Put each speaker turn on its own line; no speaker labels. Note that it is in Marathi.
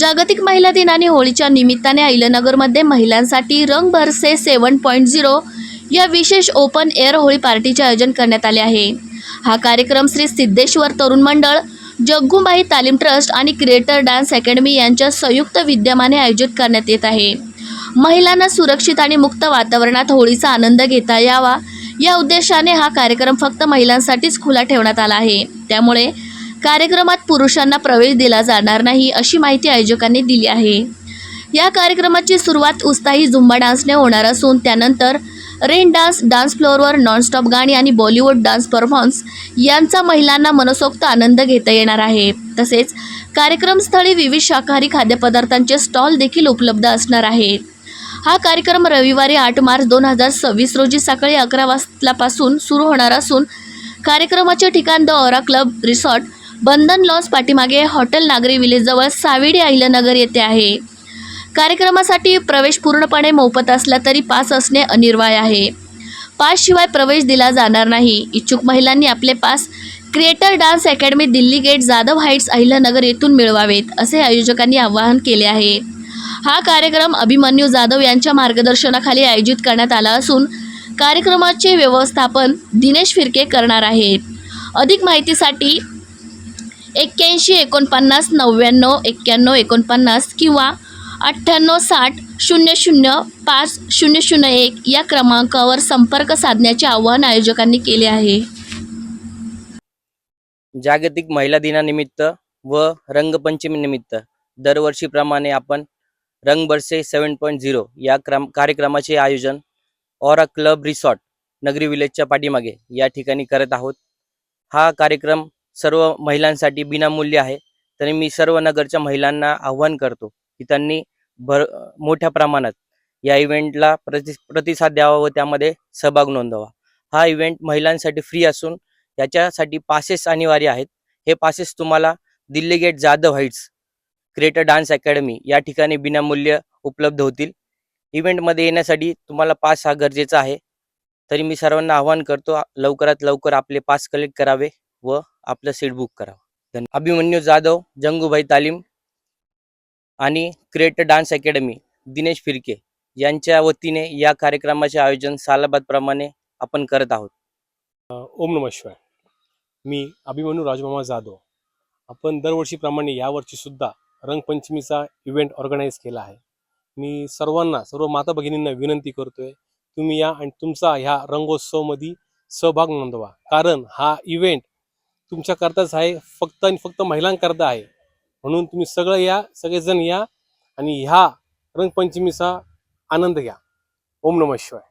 जागतिक महिला दिन आणि होळीच्या निमित्ताने अहिल्यानगरमध्ये महिलांसाठी रंग बरसे 7.0 या विशेष ओपन एअर होळी पार्टीचे आयोजन करण्यात आले आहे। हा कार्यक्रम श्री सिद्धेश्वर तरुण मंडळ, जग्गूबाई तालीम ट्रस्ट आणि क्रिएटर डान्स अकॅडमी यांच्या संयुक्त विद्यमाने आयोजित करण्यात येत आहे। महिलांना सुरक्षित आणि मुक्त वातावरणात होळीचा आनंद घेता यावा या उद्देशाने हा कार्यक्रम फक्त महिलांसाठीच खुला ठेवण्यात आला आहे। त्यामुळे कार्यक्रमात पुरुषांना प्रवेश दिला जाणार नाही अशी माहिती आयोजकांनी दिली आहे। या कार्यक्रमाची सुरुवात उत्साही झुंबा डान्सने होणार असून त्यानंतर रेन डान्स, डान्स फ्लोअरवर नॉनस्टॉप गाणी आणि बॉलिवूड डान्स परफॉर्मन्स यांचा महिलांना मनसोक्त आनंद घेता येणार आहे। तसेच कार्यक्रमस्थळी विविध शाकाहारी खाद्यपदार्थांचे स्टॉल देखील उपलब्ध असणार आहेत। हा कार्यक्रम रविवारी 8 मार्च 2026 रोजी सकाळी 11 वाजल्यापासून सुरू होणार असून कार्यक्रमाचे ठिकाण the aura club resort, Bandhan lodge पाठीमागे हॉटेल नागरी विलेजजवळ सावेडी, अहिल्यानगर येथे आहे। कार्यक्रमासाठी प्रवेश पूर्णपणे मोफत असला तरी पास असणे अनिवार्य आहे। पास शिवाय प्रवेश दिला जाणार नाही। इच्छुक महिलांनी आपले pass creator dance academy, Delhi gate, Jadhav heights, Ahilyanagar येथून मिळवावेत असे आयोजकांनी आवाहन केले आहे। हा कार्यक्रम अभिमन्यू जाधव यांच्या मार्गदर्शनाखाली आयोजित करण्यात आला असून कार्यक्रमाचे व्यवस्थापन दिनेश फिरके करणार आहेत। अधिक माहितीसाठी 81 49 99 91 49 किंवा 98 60 00 5001 या क्रमांकावर संपर्क साधण्याचे आवाहन आयोजकांनी केले आहे।
जागतिक महिला दिनानिमित्त व रंगपंचमी निमित्त दरवर्षीप्रमाणे आपण रंग बरसे 7.0 या कार्यक्रमाचे आयोजन ऑरा क्लब रिसॉर्ट, नगरी विलेजच्या पाठीमागे या ठिकाणी करत आहोत। हा कार्यक्रम सर्व महिलांसाठी विनामूल्य आहे। तरी मी सर्व नगरच्या महिलांना आव्हान करतो की त्यांनी मोठ्या प्रमाणात या इव्हेंटला प्रतिसाद द्यावा व त्यामध्ये सहभाग नोंदवावा। हा इव्हेंट महिलांसाठी फ्री असून याच्यासाठी पासेस अनिवार्य आहेत। हे पासेस तुम्हाला Delhi gate, Jadhav heights, creator dance academy या ठिकाणी विनामूल्य उपलब्ध होतील। इव्हेंटमध्ये येण्यासाठी तुम्हाला पास हा गरजेचा आहे। तरी मी सर्वांना आवाहन करतो लवकरात लवकर आपले पास कलेक्ट करावे व आपलं सीट बुक करावं। अभिमन्यू जाधव, जग्गूबाई तालीम आणि क्रिएटर डान्स अकॅडमी, दिनेश फिरके यांच्या वतीने या कार्यक्रमाचे आयोजन सालाबादप्रमाणे आपण करत आहोत।
ओम नमः शिवाय। मी अभिमन्यू राजमामा जाधव। आपण दरवर्षीप्रमाणे यावर्षी सुद्धा रंगपंचमीचा इव्हेंट ऑर्गनाईज केला आहे। मी सर्व माता भगिनींना विनंती करतोय, तुम्ही या आणि तुमचा ह्या रंगोत्सवमध्ये सहभाग नोंदवा। कारण हा इव्हेंट तुमच्याकरताच आहे, फक्त आणि फक्त महिलांकरता आहे। म्हणून तुम्ही सगळेजण या आणि ह्या रंगपंचमीचा आनंद घ्या। ओम नमः शिवाय।